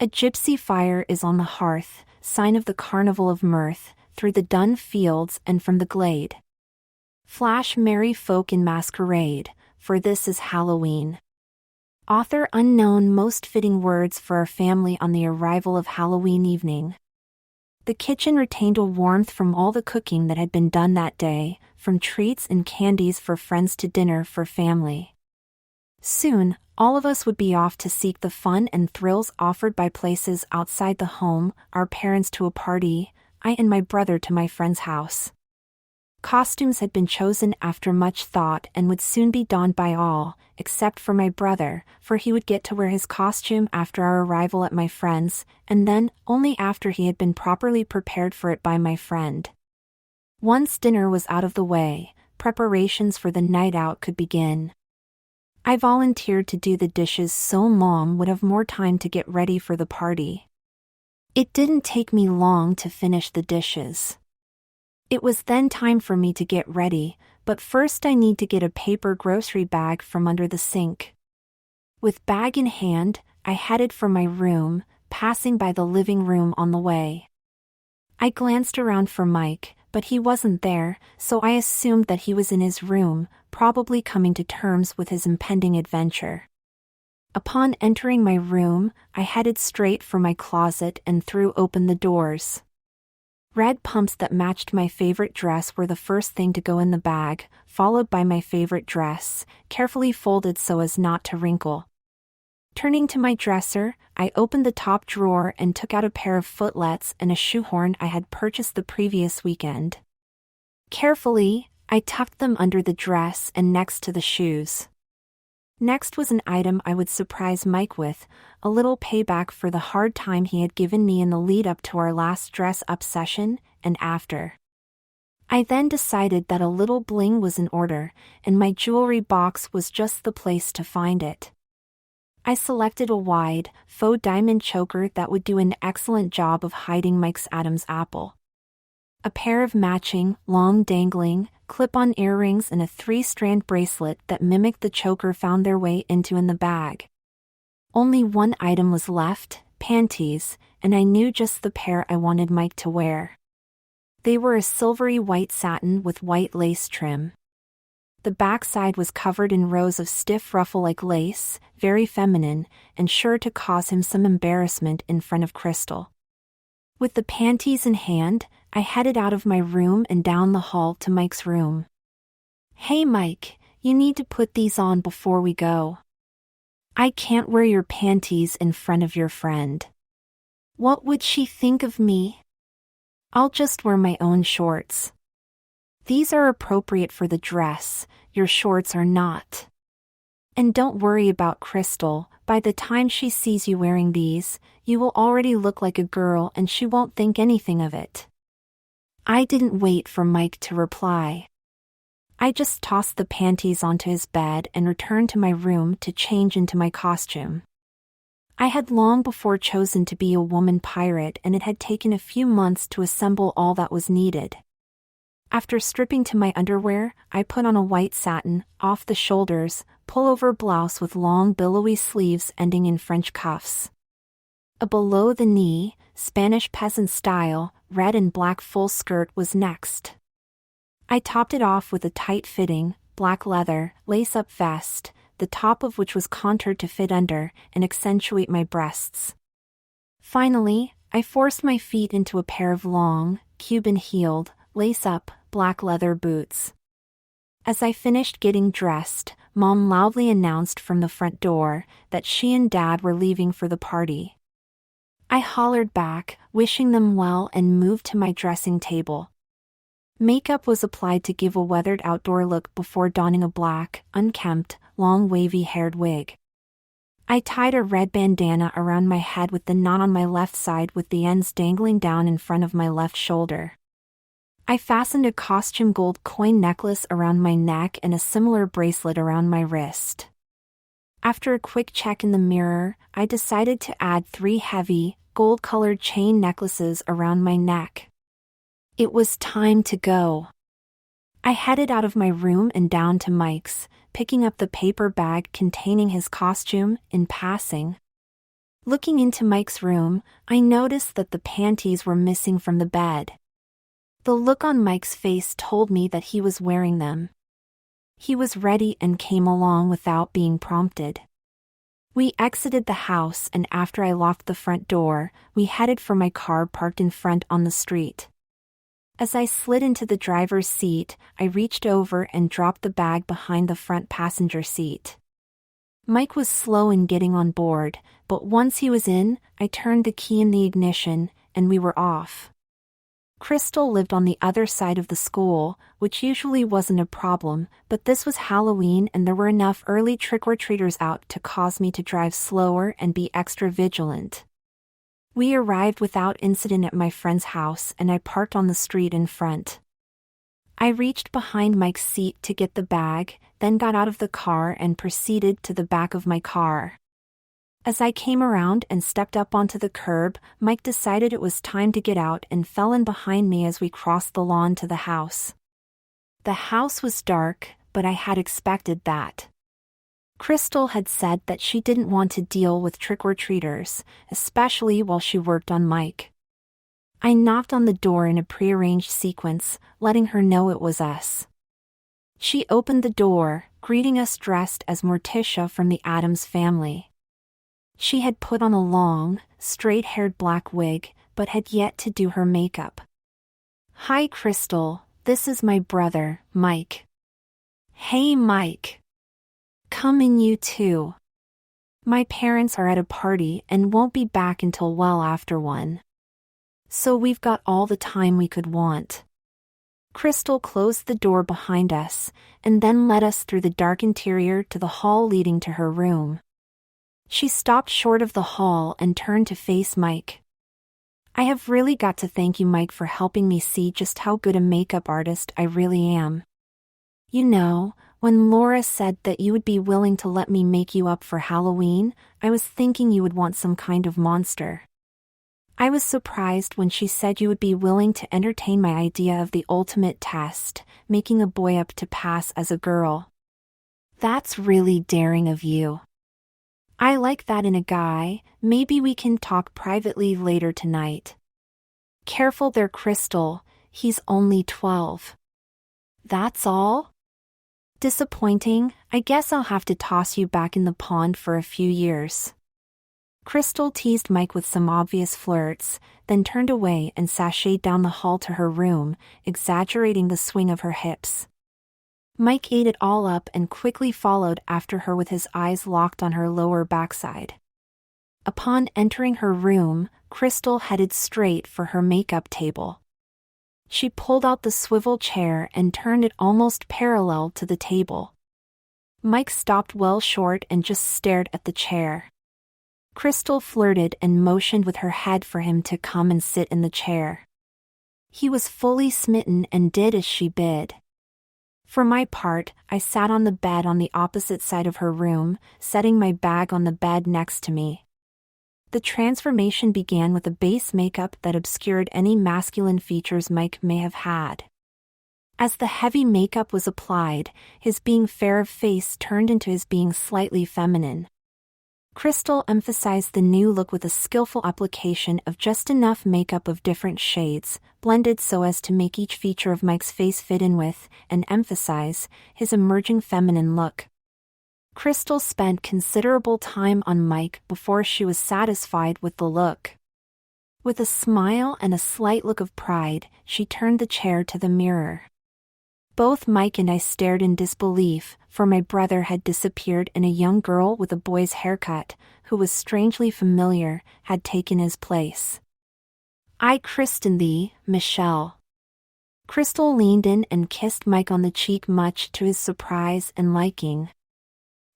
A gypsy fire is on the hearth, sign of the carnival of mirth, through the dun fields and from the glade. Flash merry folk in masquerade, for this is Halloween. Author unknown. Most fitting words for our family on the arrival of Halloween evening. The kitchen retained a warmth from all the cooking that had been done that day, from treats and candies for friends to dinner for family. Soon, all of us would be off to seek the fun and thrills offered by places outside the home, our parents to a party, I and my brother to my friend's house. Costumes had been chosen after much thought and would soon be donned by all, except for my brother, for he would get to wear his costume after our arrival at my friend's, and then only after he had been properly prepared for it by my friend. Once dinner was out of the way, preparations for the night out could begin. I volunteered to do the dishes so Mom would have more time to get ready for the party. It didn't take me long to finish the dishes. It was then time for me to get ready, but first I need to get a paper grocery bag from under the sink. With bag in hand, I headed for my room, passing by the living room on the way. I glanced around for Mike, but he wasn't there, so I assumed that he was in his room, probably coming to terms with his impending adventure. Upon entering my room, I headed straight for my closet and threw open the doors. Red pumps that matched my favorite dress were the first thing to go in the bag, followed by my favorite dress, carefully folded so as not to wrinkle. Turning to my dresser, I opened the top drawer and took out a pair of footlets and a shoehorn I had purchased the previous weekend. Carefully, I tucked them under the dress and next to the shoes. Next was an item I would surprise Mike with, a little payback for the hard time he had given me in the lead-up to our last dress-up session, and after. I then decided that a little bling was in order, and my jewelry box was just the place to find it. I selected a wide, faux diamond choker that would do an excellent job of hiding Mike's Adam's apple. A pair of matching, long dangling, clip-on earrings and a 3-strand bracelet that mimicked the choker found their way into in the bag. Only one item was left, panties, and I knew just the pair I wanted Mike to wear. They were a silvery white satin with white lace trim. The backside was covered in rows of stiff ruffle-like lace, very feminine, and sure to cause him some embarrassment in front of Crystal. With the panties in hand, I headed out of my room and down the hall to Mike's room. "Hey Mike, you need to put these on before we go. I can't wear your panties in front of your friend. What would she think of me? I'll just wear my own shorts. These are appropriate for the dress, your shorts are not. And don't worry about Crystal, by the time she sees you wearing these, you will already look like a girl and she won't think anything of it." I didn't wait for Mike to reply. I just tossed the panties onto his bed and returned to my room to change into my costume. I had long before chosen to be a woman pirate and it had taken a few months to assemble all that was needed. After stripping to my underwear, I put on a white satin, off-the-shoulders, pullover blouse with long billowy sleeves ending in French cuffs. A below-the-knee, Spanish peasant style, red and black full skirt was next. I topped it off with a tight-fitting, black leather, lace-up vest, the top of which was contoured to fit under and accentuate my breasts. Finally, I forced my feet into a pair of long, Cuban-heeled, lace-up, black leather boots. As I finished getting dressed, Mom loudly announced from the front door that she and Dad were leaving for the party. I hollered back, wishing them well, and moved to my dressing table. Makeup was applied to give a weathered outdoor look before donning a black, unkempt, long wavy-haired wig. I tied a red bandana around my head with the knot on my left side with the ends dangling down in front of my left shoulder. I fastened a costume gold coin necklace around my neck and a similar bracelet around my wrist. After a quick check in the mirror, I decided to add 3 heavy, gold-colored chain necklaces around my neck. It was time to go. I headed out of my room and down to Mike's, picking up the paper bag containing his costume, in passing. Looking into Mike's room, I noticed that the panties were missing from the bed. The look on Mike's face told me that he was wearing them. He was ready and came along without being prompted. We exited the house, and after I locked the front door, we headed for my car parked in front on the street. As I slid into the driver's seat, I reached over and dropped the bag behind the front passenger seat. Mike was slow in getting on board, but once he was in, I turned the key in the ignition, and we were off. Crystal lived on the other side of the school, which usually wasn't a problem, but this was Halloween and there were enough early trick-or-treaters out to cause me to drive slower and be extra vigilant. We arrived without incident at my friend's house and I parked on the street in front. I reached behind Mike's seat to get the bag, then got out of the car and proceeded to the back of my car. As I came around and stepped up onto the curb, Mike decided it was time to get out and fell in behind me as we crossed the lawn to the house. The house was dark, but I had expected that. Crystal had said that she didn't want to deal with trick-or-treaters, especially while she worked on Mike. I knocked on the door in a prearranged sequence, letting her know it was us. She opened the door, greeting us dressed as Morticia from the Addams family. She had put on a long, straight-haired black wig, but had yet to do her makeup. "Hi, Crystal, this is my brother, Mike." "Hey, Mike. Come in you too. My parents are at a party and won't be back until well after 1. So we've got all the time we could want." Crystal closed the door behind us, and then led us through the dark interior to the hall leading to her room. She stopped short of the hall and turned to face Mike. "I have really got to thank you, Mike, for helping me see just how good a makeup artist I really am. You know, when Laura said that you would be willing to let me make you up for Halloween, I was thinking you would want some kind of monster. I was surprised when she said you would be willing to entertain my idea of the ultimate test, making a boy up to pass as a girl. That's really daring of you. I like that in a guy. Maybe we can talk privately later tonight." "Careful there, Crystal, he's only 12. "That's all? Disappointing. I guess I'll have to toss you back in the pond for a few years." Crystal teased Mike with some obvious flirts, then turned away and sashayed down the hall to her room, exaggerating the swing of her hips. Mike ate it all up and quickly followed after her with his eyes locked on her lower backside. Upon entering her room, Crystal headed straight for her makeup table. She pulled out the swivel chair and turned it almost parallel to the table. Mike stopped well short and just stared at the chair. Crystal flirted and motioned with her head for him to come and sit in the chair. He was fully smitten and did as she bid. For my part, I sat on the bed on the opposite side of her room, setting my bag on the bed next to me. The transformation began with a base makeup that obscured any masculine features Mike may have had. As the heavy makeup was applied, his being fair of face turned into his being slightly feminine. Crystal emphasized the new look with a skillful application of just enough makeup of different shades, blended so as to make each feature of Mike's face fit in with, and emphasize, his emerging feminine look. Crystal spent considerable time on Mike before she was satisfied with the look. With a smile and a slight look of pride, she turned the chair to the mirror. Both Mike and I stared in disbelief, for my brother had disappeared and a young girl with a boy's haircut, who was strangely familiar, had taken his place. "I christen thee, Michelle." Crystal leaned in and kissed Mike on the cheek, much to his surprise and liking.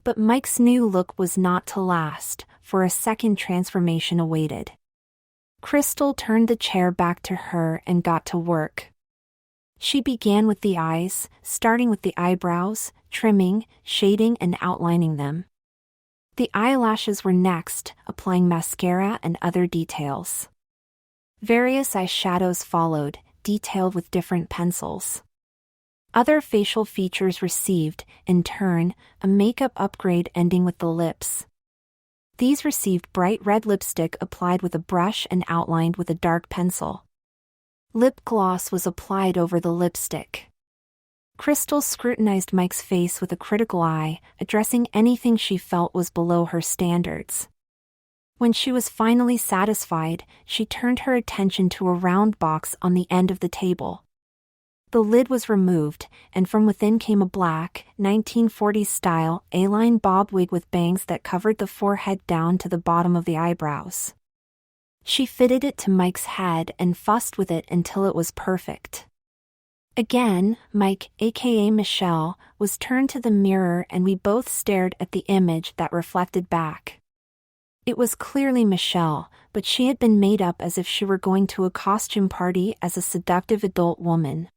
But Mike's new look was not to last, for a second transformation awaited. Crystal turned the chair back to her and got to work. She began with the eyes, starting with the eyebrows, trimming, shading and outlining them. The eyelashes were next, applying mascara and other details. Various eyeshadows followed, detailed with different pencils. Other facial features received, in turn, a makeup upgrade ending with the lips. These received bright red lipstick applied with a brush and outlined with a dark pencil. Lip gloss was applied over the lipstick. Crystal scrutinized Mike's face with a critical eye, addressing anything she felt was below her standards. When she was finally satisfied, she turned her attention to a round box on the end of the table. The lid was removed, and from within came a black, 1940s-style, A-line bob wig with bangs that covered the forehead down to the bottom of the eyebrows. She fitted it to Mike's head and fussed with it until it was perfect. Again, Mike, aka Michelle, was turned to the mirror and we both stared at the image that reflected back. It was clearly Michelle, but she had been made up as if she were going to a costume party as a seductive adult woman.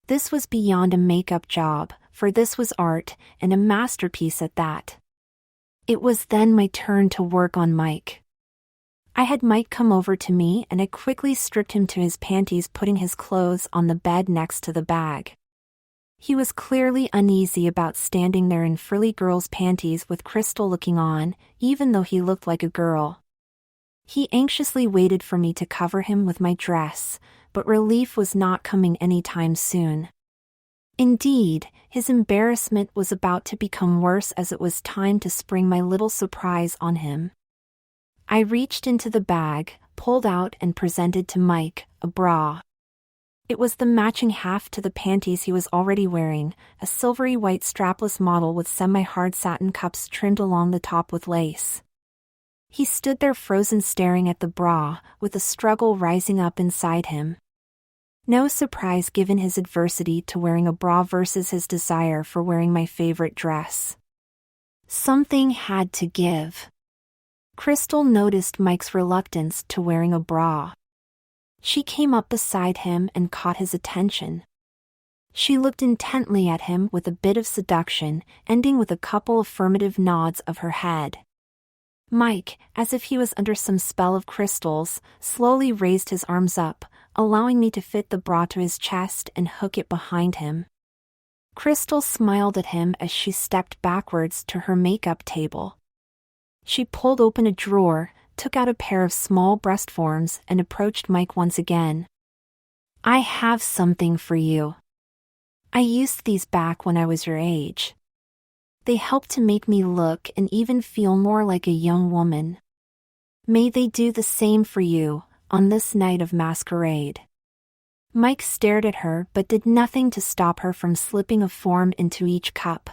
This was beyond a makeup job, for this was art, and a masterpiece at that. It was then my turn to work on Mike. I had Mike come over to me and I quickly stripped him to his panties, putting his clothes on the bed next to the bag. He was clearly uneasy about standing there in frilly girl's panties with Crystal looking on, even though he looked like a girl. He anxiously waited for me to cover him with my dress, but relief was not coming anytime soon. Indeed, his embarrassment was about to become worse as it was time to spring my little surprise on him. I reached into the bag, pulled out and presented to Mike a bra. It was the matching half to the panties he was already wearing, a silvery white strapless model with semi-hard satin cups trimmed along the top with lace. He stood there frozen, staring at the bra, with a struggle rising up inside him. No surprise given his adversity to wearing a bra versus his desire for wearing my favorite dress. Something had to give. Crystal noticed Mike's reluctance to wearing a bra. She came up beside him and caught his attention. She looked intently at him with a bit of seduction, ending with a couple affirmative nods of her head. Mike, as if he was under some spell of Crystal's, slowly raised his arms up, allowing me to fit the bra to his chest and hook it behind him. Crystal smiled at him as she stepped backwards to her makeup table. She pulled open a drawer, took out a pair of small breast forms and approached Mike once again. "I have something for you. I used these back when I was your age. They help to make me look and even feel more like a young woman. May they do the same for you, on this night of masquerade." Mike stared at her but did nothing to stop her from slipping a form into each cup.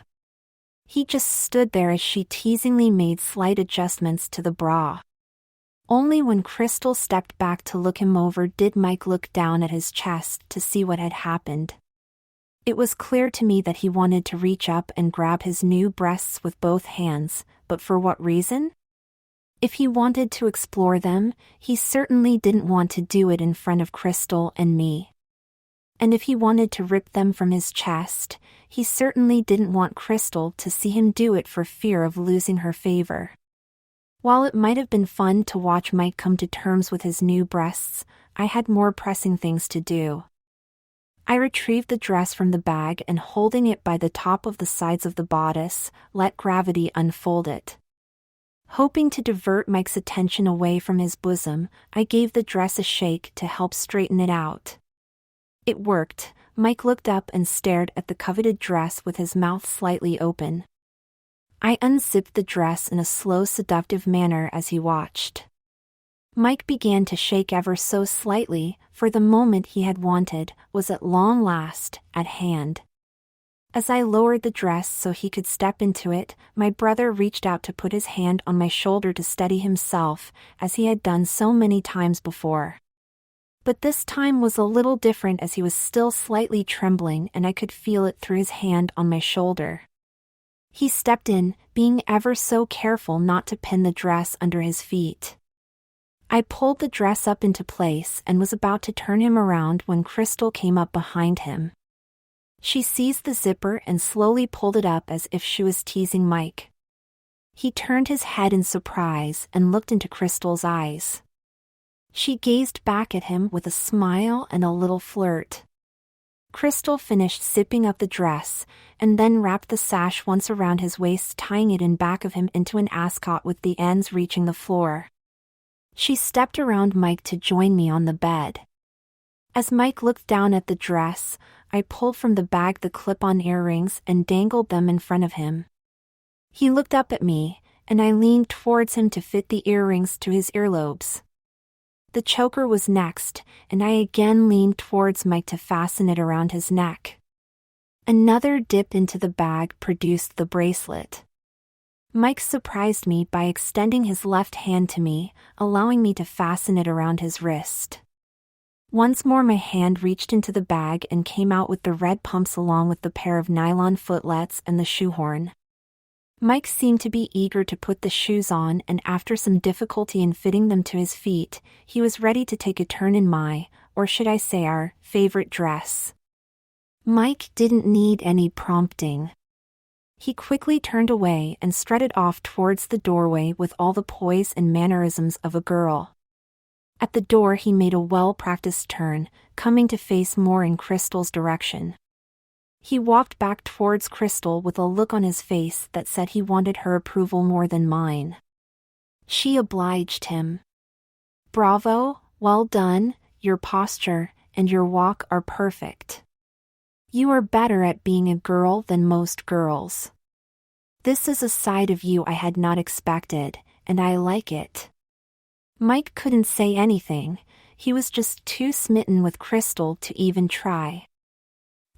He just stood there as she teasingly made slight adjustments to the bra. Only when Crystal stepped back to look him over did Mike look down at his chest to see what had happened. It was clear to me that he wanted to reach up and grab his new breasts with both hands, but for what reason? If he wanted to explore them, he certainly didn't want to do it in front of Crystal and me. And if he wanted to rip them from his chest, he certainly didn't want Crystal to see him do it for fear of losing her favor. While it might have been fun to watch Mike come to terms with his new breasts, I had more pressing things to do. I retrieved the dress from the bag and, holding it by the top of the sides of the bodice, let gravity unfold it. Hoping to divert Mike's attention away from his bosom, I gave the dress a shake to help straighten it out. It worked. Mike looked up and stared at the coveted dress with his mouth slightly open. I unzipped the dress in a slow, seductive manner as he watched. Mike began to shake ever so slightly, for the moment he had wanted was at long last at hand. As I lowered the dress so he could step into it, my brother reached out to put his hand on my shoulder to steady himself, as he had done so many times before. But this time was a little different as he was still slightly trembling and I could feel it through his hand on my shoulder. He stepped in, being ever so careful not to pin the dress under his feet. I pulled the dress up into place and was about to turn him around when Crystal came up behind him. She seized the zipper and slowly pulled it up as if she was teasing Mike. He turned his head in surprise and looked into Crystal's eyes. She gazed back at him with a smile and a little flirt. Crystal finished zipping up the dress, and then wrapped the sash once around his waist, tying it in back of him into an ascot with the ends reaching the floor. She stepped around Mike to join me on the bed. As Mike looked down at the dress, I pulled from the bag the clip-on earrings and dangled them in front of him. He looked up at me, and I leaned towards him to fit the earrings to his earlobes. The choker was next, and I again leaned towards Mike to fasten it around his neck. Another dip into the bag produced the bracelet. Mike surprised me by extending his left hand to me, allowing me to fasten it around his wrist. Once more my hand reached into the bag and came out with the red pumps along with the pair of nylon footlets and the shoehorn. Mike seemed to be eager to put the shoes on, and after some difficulty in fitting them to his feet, he was ready to take a turn in my, or should I say our, favorite dress. Mike didn't need any prompting. He quickly turned away and strutted off towards the doorway with all the poise and mannerisms of a girl. At the door he made a well-practiced turn, coming to face more in Crystal's direction. He walked back towards Crystal with a look on his face that said he wanted her approval more than mine. She obliged him. "Bravo, well done, your posture and your walk are perfect. You are better at being a girl than most girls. This is a side of you I had not expected, and I like it." Mike couldn't say anything, he was just too smitten with Crystal to even try.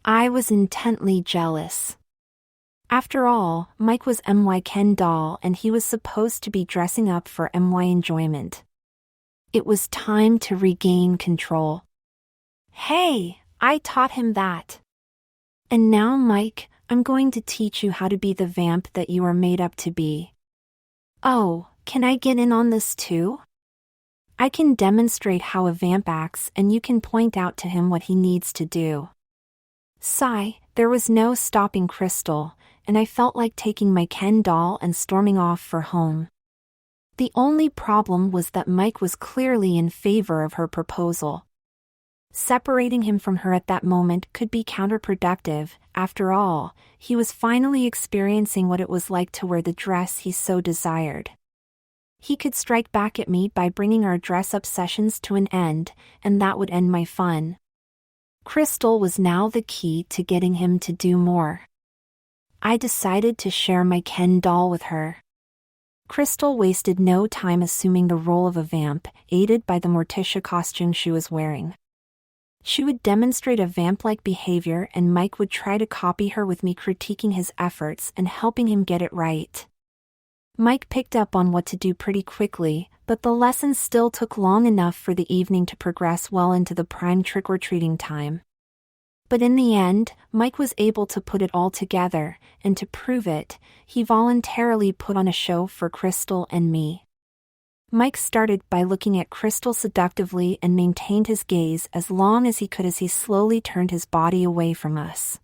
I was intently jealous. After all, Mike was my Ken doll and he was supposed to be dressing up for my enjoyment. It was time to regain control. Hey, I taught him that. And now, Mike, I'm going to teach you how to be the vamp that you are made up to be. Oh, can I get in on this too? I can demonstrate how a vamp acts and you can point out to him what he needs to do. Sigh, there was no stopping Crystal, and I felt like taking my Ken doll and storming off for home. The only problem was that Mike was clearly in favor of her proposal. Separating him from her at that moment could be counterproductive. After all, he was finally experiencing what it was like to wear the dress he so desired. He could strike back at me by bringing our dress-up sessions to an end, and that would end my fun. Crystal was now the key to getting him to do more. I decided to share my Ken doll with her. Crystal wasted no time assuming the role of a vamp, aided by the Morticia costume she was wearing. She would demonstrate a vamp-like behavior and Mike would try to copy her with me critiquing his efforts and helping him get it right. Mike picked up on what to do pretty quickly, but the lesson still took long enough for the evening to progress well into the prime trick-or-treating time. But in the end, Mike was able to put it all together, and to prove it, he voluntarily put on a show for Crystal and me. Mike started by looking at Crystal seductively and maintained his gaze as long as he could as he slowly turned his body away from us.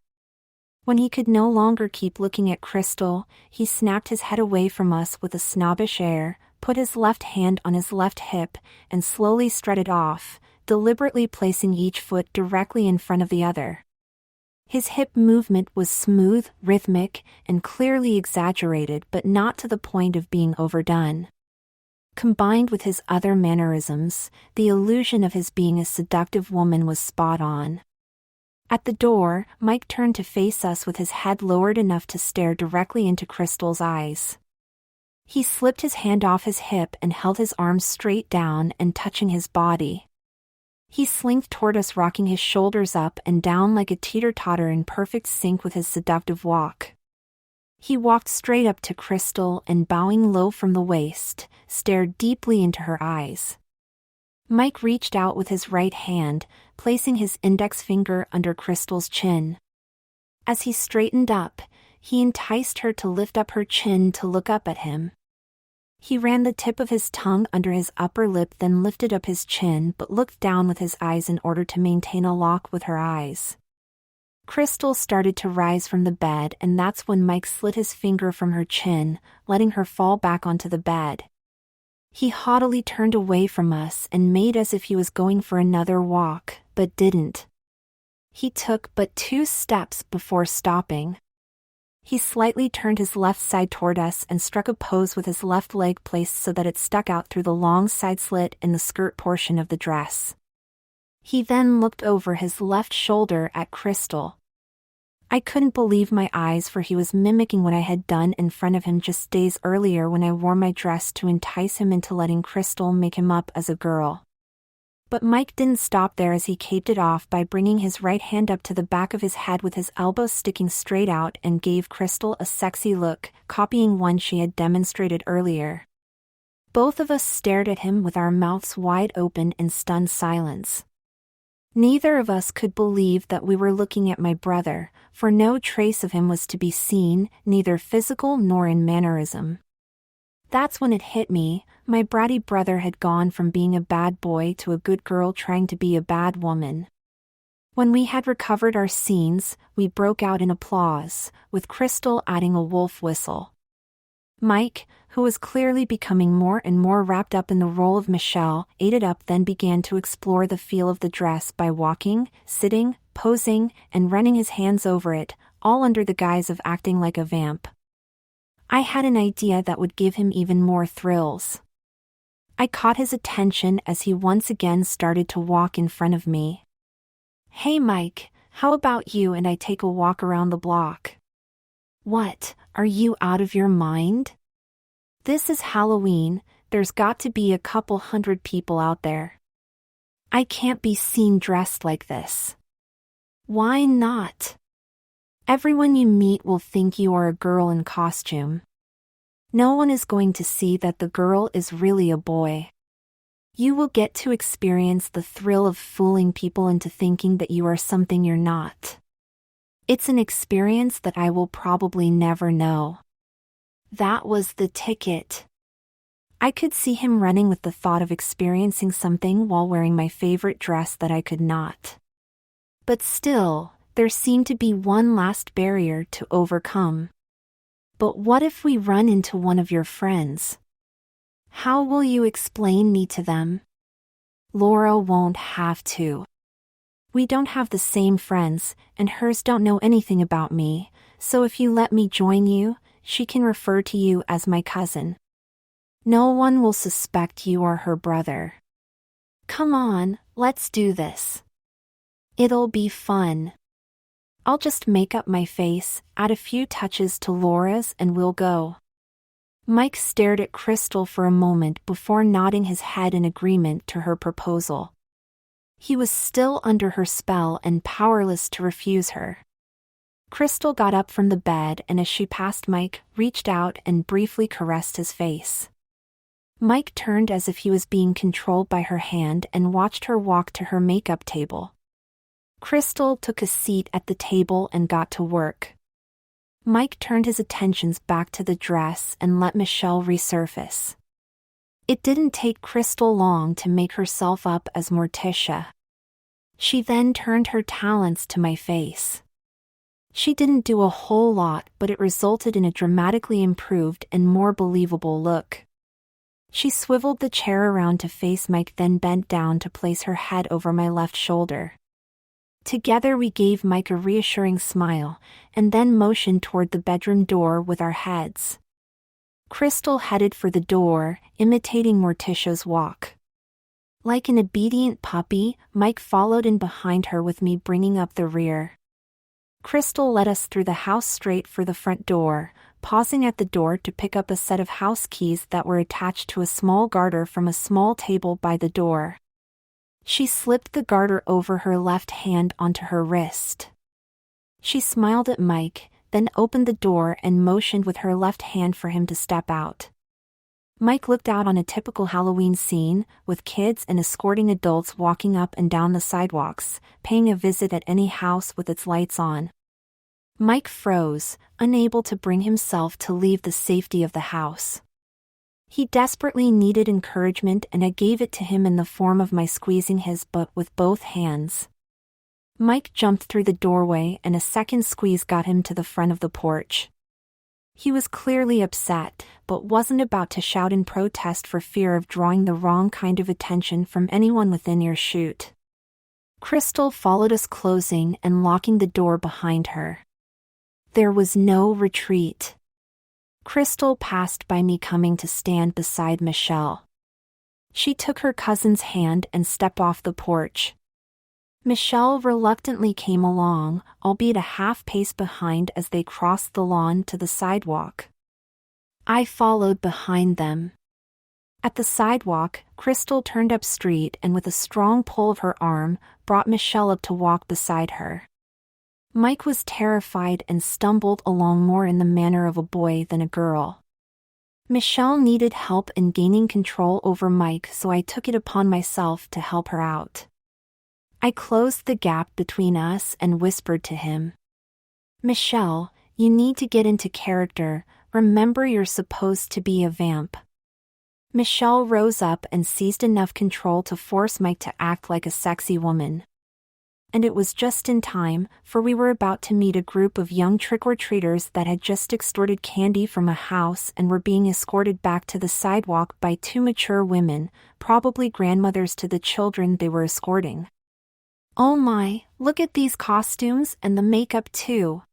When he could no longer keep looking at Crystal, he snapped his head away from us with a snobbish air, put his left hand on his left hip, and slowly strutted off, deliberately placing each foot directly in front of the other. His hip movement was smooth, rhythmic, and clearly exaggerated but not to the point of being overdone. Combined with his other mannerisms, the illusion of his being a seductive woman was spot on. At the door, Mike turned to face us with his head lowered enough to stare directly into Crystal's eyes. He slipped his hand off his hip and held his arms straight down and touching his body. He slinked toward us, rocking his shoulders up and down like a teeter-totter in perfect sync with his seductive walk. He walked straight up to Crystal and bowing low from the waist, stared deeply into her eyes. Mike reached out with his right hand, placing his index finger under Crystal's chin. As he straightened up, he enticed her to lift up her chin to look up at him. He ran the tip of his tongue under his upper lip, then lifted up his chin but looked down with his eyes in order to maintain a lock with her eyes. Crystal started to rise from the bed, and that's when Mike slid his finger from her chin, letting her fall back onto the bed. He haughtily turned away from us and made as if he was going for another walk, but didn't. He took but 2 steps before stopping. He slightly turned his left side toward us and struck a pose with his left leg placed so that it stuck out through the long side slit in the skirt portion of the dress. He then looked over his left shoulder at Crystal. I couldn't believe my eyes, for he was mimicking what I had done in front of him just days earlier when I wore my dress to entice him into letting Crystal make him up as a girl. But Mike didn't stop there, as he caped it off by bringing his right hand up to the back of his head with his elbow sticking straight out and gave Crystal a sexy look, copying one she had demonstrated earlier. Both of us stared at him with our mouths wide open in stunned silence. Neither of us could believe that we were looking at my brother, for no trace of him was to be seen, neither physical nor in mannerism. That's when it hit me. My bratty brother had gone from being a bad boy to a good girl trying to be a bad woman. When we had recovered our scenes, we broke out in applause, with Crystal adding a wolf whistle. Mike, who was clearly becoming more and more wrapped up in the role of Michelle, ate it up, then began to explore the feel of the dress by walking, sitting, posing, and running his hands over it, all under the guise of acting like a vamp. I had an idea that would give him even more thrills. I caught his attention as he once again started to walk in front of me. "Hey Mike, how about you and I take a walk around the block?" "What, are you out of your mind? This is Halloween, there's got to be a couple hundred people out there. I can't be seen dressed like this." "Why not? Everyone you meet will think you are a girl in costume. No one is going to see that the girl is really a boy. You will get to experience the thrill of fooling people into thinking that you are something you're not. It's an experience that I will probably never know." That was the ticket. I could see him running with the thought of experiencing something while wearing my favorite dress that I could not. But still, there seemed to be one last barrier to overcome. "But what if we run into one of your friends? How will you explain me to them?" "Laura won't have to. We don't have the same friends, and hers don't know anything about me, so if you let me join you, she can refer to you as my cousin. No one will suspect you are her brother. Come on, let's do this. It'll be fun. I'll just make up my face, add a few touches to Laura's, and we'll go." Mike stared at Crystal for a moment before nodding his head in agreement to her proposal. He was still under her spell and powerless to refuse her. Crystal got up from the bed and, as she passed Mike, reached out and briefly caressed his face. Mike turned as if he was being controlled by her hand and watched her walk to her makeup table. Crystal took a seat at the table and got to work. Mike turned his attentions back to the dress and let Michelle resurface. It didn't take Crystal long to make herself up as Morticia. She then turned her talents to my face. She didn't do a whole lot, but it resulted in a dramatically improved and more believable look. She swiveled the chair around to face Mike, then bent down to place her head over my left shoulder. Together we gave Mike a reassuring smile, and then motioned toward the bedroom door with our heads. Crystal headed for the door, imitating Morticia's walk. Like an obedient puppy, Mike followed in behind her, with me bringing up the rear. Crystal led us through the house straight for the front door, pausing at the door to pick up a set of house keys that were attached to a small garter from a small table by the door. She slipped the garter over her left hand onto her wrist. She smiled at Mike, then opened the door and motioned with her left hand for him to step out. Mike looked out on a typical Halloween scene, with kids and escorting adults walking up and down the sidewalks, paying a visit at any house with its lights on. Mike froze, unable to bring himself to leave the safety of the house. He desperately needed encouragement, and I gave it to him in the form of my squeezing his butt with both hands. Mike jumped through the doorway, and a second squeeze got him to the front of the porch. He was clearly upset, but wasn't about to shout in protest for fear of drawing the wrong kind of attention from anyone within earshot. Crystal followed us, closing and locking the door behind her. There was no retreat. Crystal passed by me, coming to stand beside Michelle. She took her cousin's hand and stepped off the porch. Michelle reluctantly came along, albeit a half pace behind, as they crossed the lawn to the sidewalk. I followed behind them. At the sidewalk, Crystal turned up street and with a strong pull of her arm, brought Michelle up to walk beside her. Mike was terrified and stumbled along more in the manner of a boy than a girl. Michelle needed help in gaining control over Mike, so I took it upon myself to help her out. I closed the gap between us and whispered to him, "Michelle, you need to get into character. Remember, you're supposed to be a vamp." Michelle rose up and seized enough control to force Mike to act like a sexy woman. And it was just in time, for we were about to meet a group of young trick-or-treaters that had just extorted candy from a house and were being escorted back to the sidewalk by two mature women, probably grandmothers to the children they were escorting. "Oh my, look at these costumes and the makeup too.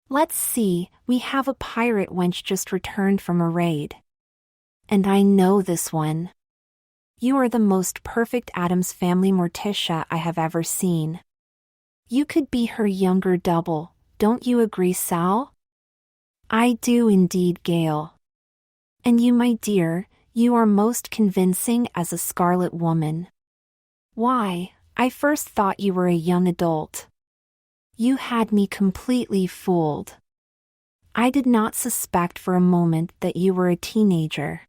Let's see, we have a pirate wench just returned from a raid. And I know this one. You are the most perfect Addams Family Morticia I have ever seen. You could be her younger double, don't you agree, Sal?" "I do indeed, Gail. And you, my dear, you are most convincing as a Scarlet Woman. Why, I first thought you were a young adult. You had me completely fooled. I did not suspect for a moment that you were a teenager.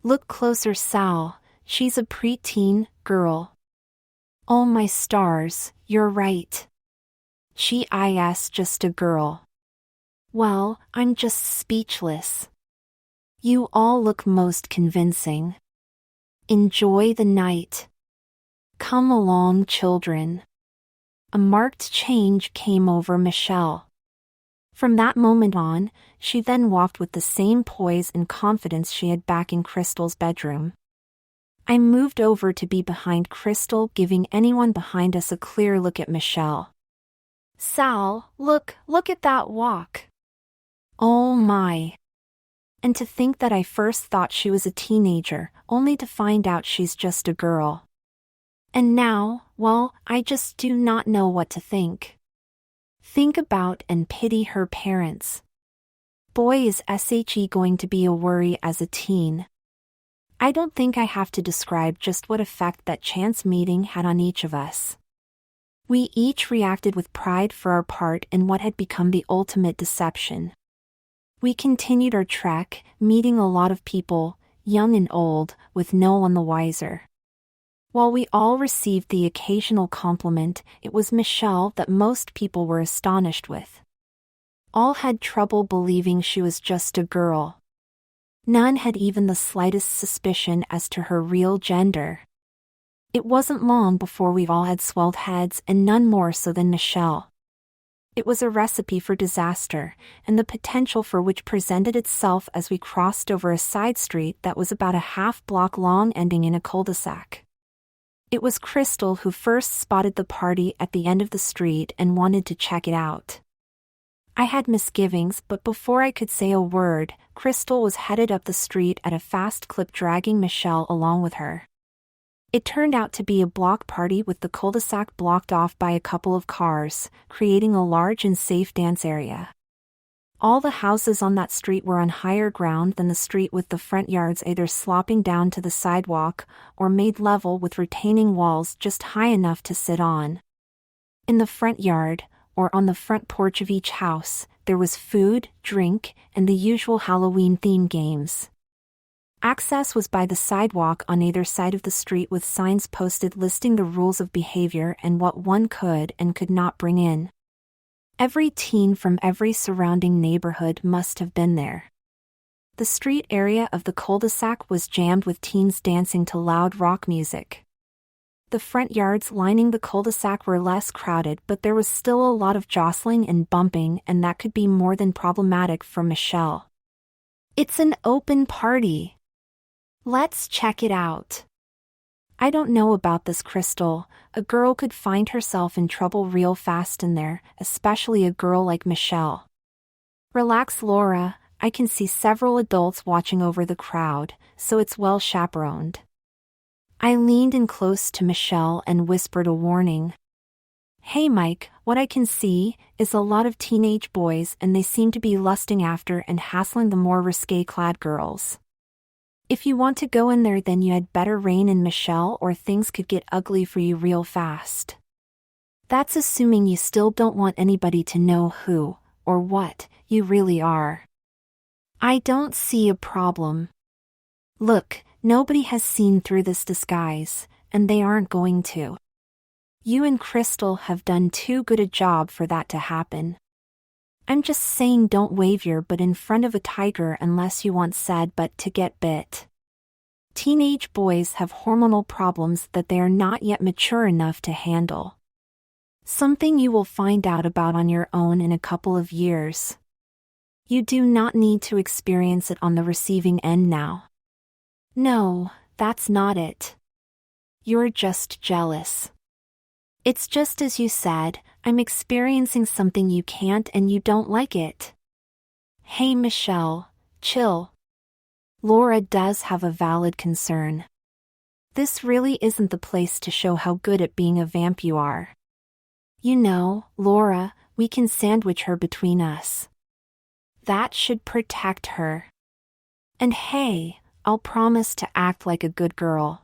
Look closer, Sal, she's a pre-teen girl. Oh my stars, you're right. She is just a girl. Well, I'm just speechless. You all look most convincing. Enjoy the night. Come along, children." A marked change came over Michelle. From that moment on, she then walked with the same poise and confidence she had back in Crystal's bedroom. I moved over to be behind Crystal, giving anyone behind us a clear look at Michelle. "Sal, look at that walk. Oh my. And to think that I first thought she was a teenager, only to find out she's just a girl. And now, well, I just do not know what to think. Think about and pity her parents. Boy, is SHE going to be a worry as a teen. I don't think I have to describe just what effect that chance meeting had on each of us. We each reacted with pride for our part in what had become the ultimate deception. We continued our trek, meeting a lot of people, young and old, with no one the wiser. While we all received the occasional compliment, it was Michelle that most people were astonished with. All had trouble believing she was just a girl. None had even the slightest suspicion as to her real gender. It wasn't long before we all had swelled heads, and none more so than Michelle. It was a recipe for disaster, and the potential for which presented itself as we crossed over a side street that was about a half-block long, ending in a cul-de-sac. It was Crystal who first spotted the party at the end of the street and wanted to check it out. I had misgivings, but before I could say a word, Crystal was headed up the street at a fast clip, dragging Michelle along with her. It turned out to be a block party with the cul-de-sac blocked off by a couple of cars, creating a large and safe dance area. All the houses on that street were on higher ground than the street, with the front yards either sloping down to the sidewalk or made level with retaining walls just high enough to sit on. In the front yard, or on the front porch of each house, there was food, drink, and the usual Halloween-themed games. Access was by the sidewalk on either side of the street, with signs posted listing the rules of behavior and what one could and could not bring in. Every teen from every surrounding neighborhood must have been there. The street area of the cul-de-sac was jammed with teens dancing to loud rock music. The front yards lining the cul-de-sac were less crowded, but there was still a lot of jostling and bumping, and that could be more than problematic for Michelle. "It's an open party. Let's check it out." I don't know about this, Crystal. A girl could find herself in trouble real fast in there, especially a girl like Michelle. Relax, Laura. I can see several adults watching over the crowd, so it's well chaperoned. I leaned in close to Michelle and whispered a warning. Hey Mike, what I can see is a lot of teenage boys, and they seem to be lusting after and hassling the more risque-clad girls. If you want to go in there, then you had better rein in Michelle, or things could get ugly for you real fast. That's assuming you still don't want anybody to know who, or what, you really are. I don't see a problem. Look, nobody has seen through this disguise, and they aren't going to. You and Crystal have done too good a job for that to happen. I'm just saying, don't wave your butt in front of a tiger unless you want said butt to get bit. Teenage boys have hormonal problems that they are not yet mature enough to handle. Something you will find out about on your own in a couple of years. You do not need to experience it on the receiving end now. No, that's not it. You're just jealous. It's just as you said, I'm experiencing something you can't and you don't like it. Hey Michelle, chill. Laura does have a valid concern. This really isn't the place to show how good at being a vamp you are. You know, Laura, we can sandwich her between us. That should protect her. And hey, I'll promise to act like a good girl.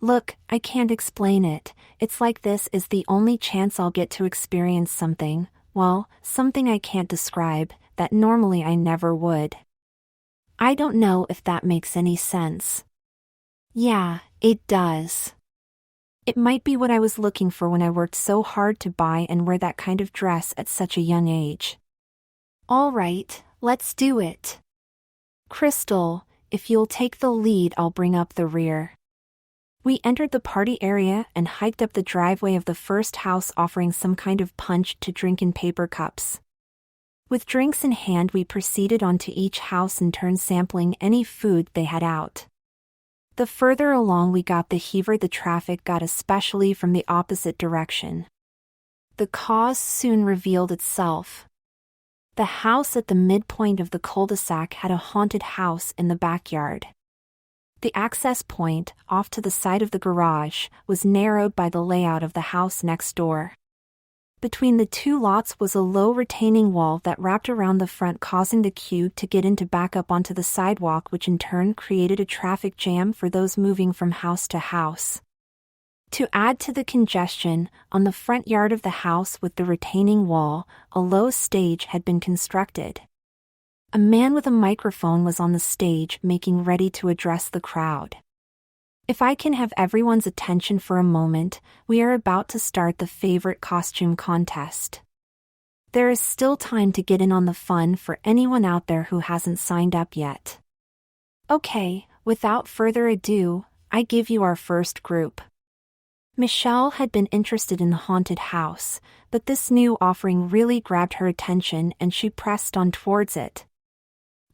Look, I can't explain it. It's like this is the only chance I'll get to experience something, well, something I can't describe, that normally I never would. I don't know if that makes any sense. Yeah, it does. It might be what I was looking for when I worked so hard to buy and wear that kind of dress at such a young age. All right, let's do it. Crystal, if you'll take the lead, I'll bring up the rear. We entered the party area and hiked up the driveway of the first house, offering some kind of punch to drink in paper cups. With drinks in hand, we proceeded on to each house in turn, sampling any food they had out. The further along we got, the heavier the traffic got, especially from the opposite direction. The cause soon revealed itself. The house at the midpoint of the cul-de-sac had a haunted house in the backyard. The access point, off to the side of the garage, was narrowed by the layout of the house next door. Between the two lots was a low retaining wall that wrapped around the front, causing the queue to get in to back up onto the sidewalk, which in turn created a traffic jam for those moving from house to house. To add to the congestion, on the front yard of the house with the retaining wall, a low stage had been constructed. A man with a microphone was on the stage, making ready to address the crowd. If I can have everyone's attention for a moment, we are about to start the favorite costume contest. There is still time to get in on the fun for anyone out there who hasn't signed up yet. Okay, without further ado, I give you our first group. Michelle had been interested in the haunted house, but this new offering really grabbed her attention and she pressed on towards it.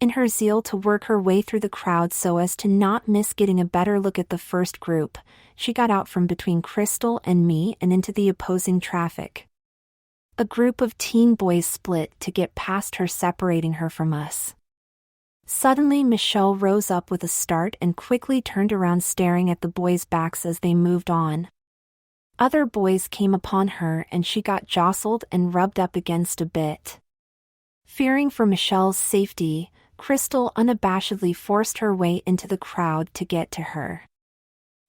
In her zeal to work her way through the crowd so as to not miss getting a better look at the first group, she got out from between Crystal and me and into the opposing traffic. A group of teen boys split to get past her, separating her from us. Suddenly Michelle rose up with a start and quickly turned around, staring at the boys' backs as they moved on. Other boys came upon her and she got jostled and rubbed up against a bit. Fearing for Michelle's safety, Crystal unabashedly forced her way into the crowd to get to her.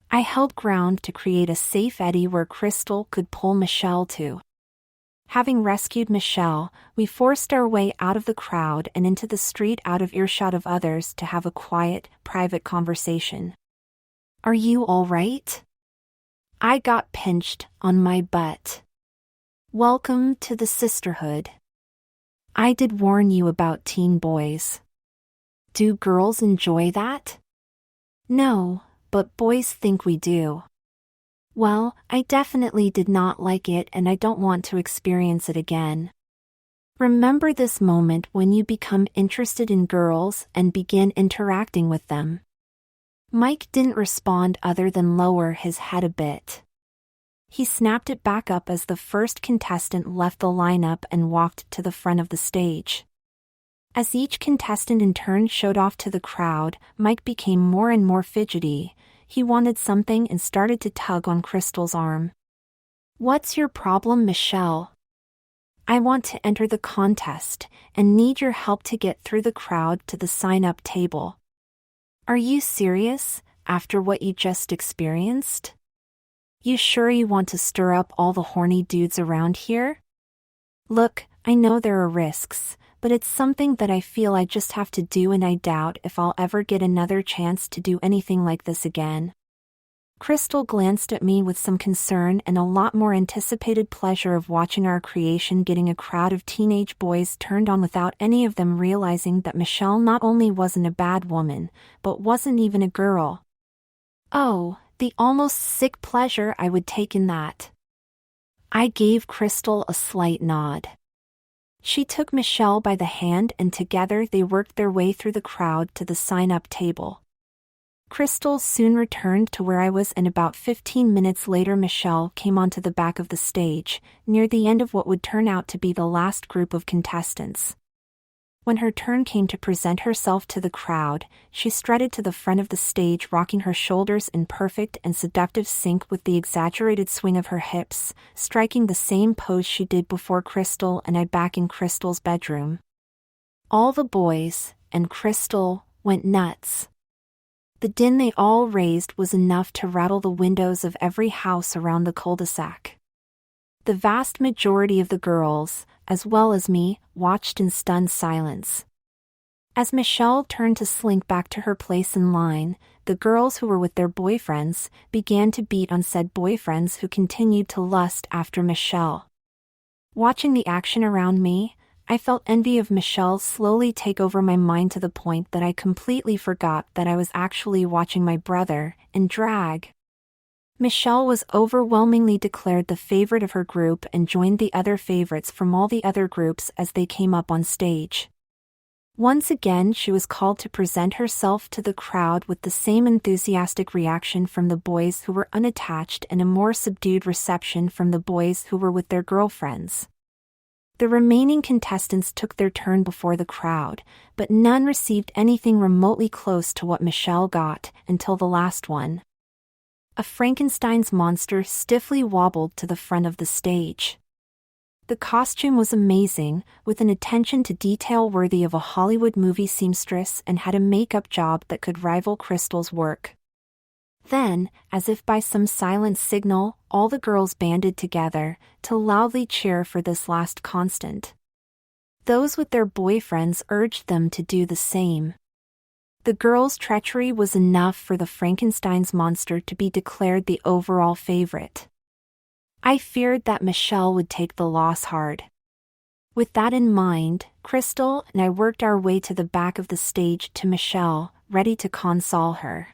I held ground to create a safe eddy where Crystal could pull Michelle to. Having rescued Michelle, we forced our way out of the crowd and into the street, out of earshot of others, to have a quiet, private conversation. Are you all right? I got pinched on my butt. Welcome to the sisterhood. I did warn you about teen boys. Do girls enjoy that? No, but boys think we do. Well, I definitely did not like it and I don't want to experience it again. Remember this moment when you become interested in girls and begin interacting with them. Mike didn't respond other than lower his head a bit. He snapped it back up as the first contestant left the lineup and walked to the front of the stage. As each contestant in turn showed off to the crowd, Mike became more and more fidgety. He wanted something and started to tug on Crystal's arm. "What's your problem, Michelle? I want to enter the contest and need your help to get through the crowd to the sign-up table." "Are you serious, after what you just experienced? You sure you want to stir up all the horny dudes around here?" "Look, I know there are risks, but it's something that I feel I just have to do, and I doubt if I'll ever get another chance to do anything like this again." Crystal glanced at me with some concern and a lot more anticipated pleasure of watching our creation getting a crowd of teenage boys turned on without any of them realizing that Michelle not only wasn't a bad woman, but wasn't even a girl. Oh, the almost sick pleasure I would take in that. I gave Crystal a slight nod. She took Michelle by the hand and together they worked their way through the crowd to the sign-up table. Crystal soon returned to where I was, and about 15 minutes later Michelle came onto the back of the stage, near the end of what would turn out to be the last group of contestants. When her turn came to present herself to the crowd, she strutted to the front of the stage, rocking her shoulders in perfect and seductive sync with the exaggerated swing of her hips, striking the same pose she did before Crystal and I back in Crystal's bedroom. All the boys, and Crystal, went nuts. The din they all raised was enough to rattle the windows of every house around the cul-de-sac. The vast majority of the girls, as well as me, watched in stunned silence. As Michelle turned to slink back to her place in line, the girls who were with their boyfriends began to beat on said boyfriends who continued to lust after Michelle. Watching the action around me, I felt envy of Michelle slowly take over my mind to the point that I completely forgot that I was actually watching my brother in drag. Michelle was overwhelmingly declared the favorite of her group and joined the other favorites from all the other groups as they came up on stage. Once again she was called to present herself to the crowd with the same enthusiastic reaction from the boys who were unattached and a more subdued reception from the boys who were with their girlfriends. The remaining contestants took their turn before the crowd, but none received anything remotely close to what Michelle got until the last one. A Frankenstein's monster stiffly wobbled to the front of the stage. The costume was amazing, with an attention to detail worthy of a Hollywood movie seamstress, and had a makeup job that could rival Crystal's work. Then, as if by some silent signal, all the girls banded together to loudly cheer for this last constant. Those with their boyfriends urged them to do the same. The girls' treachery was enough for the Frankenstein's monster to be declared the overall favorite. I feared that Michelle would take the loss hard. With that in mind, Crystal and I worked our way to the back of the stage to Michelle, ready to console her.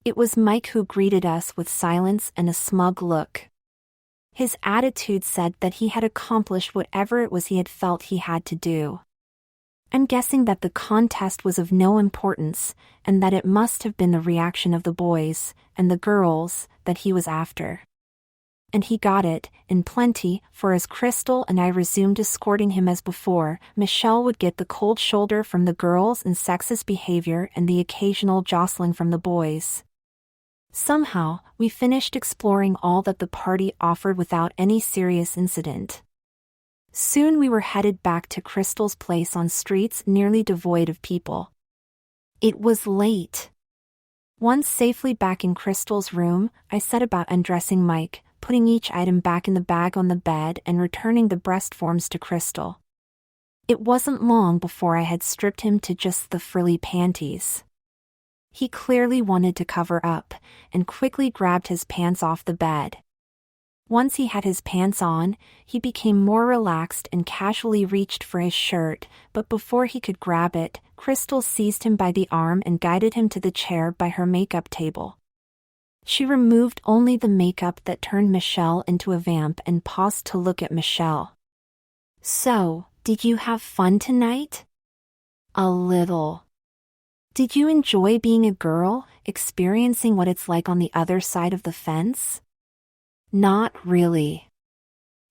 It was Mike who greeted us with silence and a smug look. His attitude said that he had accomplished whatever it was he had felt he had to do. I'm guessing that the contest was of no importance, and that it must have been the reaction of the boys and the girls that he was after. And he got it, in plenty, for as Crystal and I resumed escorting him as before, Michelle would get the cold shoulder from the girls and sexist behavior and the occasional jostling from the boys. Somehow, we finished exploring all that the party offered without any serious incident. Soon we were headed back to Crystal's place on streets nearly devoid of people. It was late. Once safely back in Crystal's room, I set about undressing Mike, putting each item back in the bag on the bed and returning the breast forms to Crystal. It wasn't long before I had stripped him to just the frilly panties. He clearly wanted to cover up, and quickly grabbed his pants off the bed. Once he had his pants on, he became more relaxed and casually reached for his shirt, but before he could grab it, Crystal seized him by the arm and guided him to the chair by her makeup table. She removed only the makeup that turned Michelle into a vamp and paused to look at Michelle. "So, did you have fun tonight?" "A little." Did you enjoy being a girl, experiencing what it's like on the other side of the fence? Not really.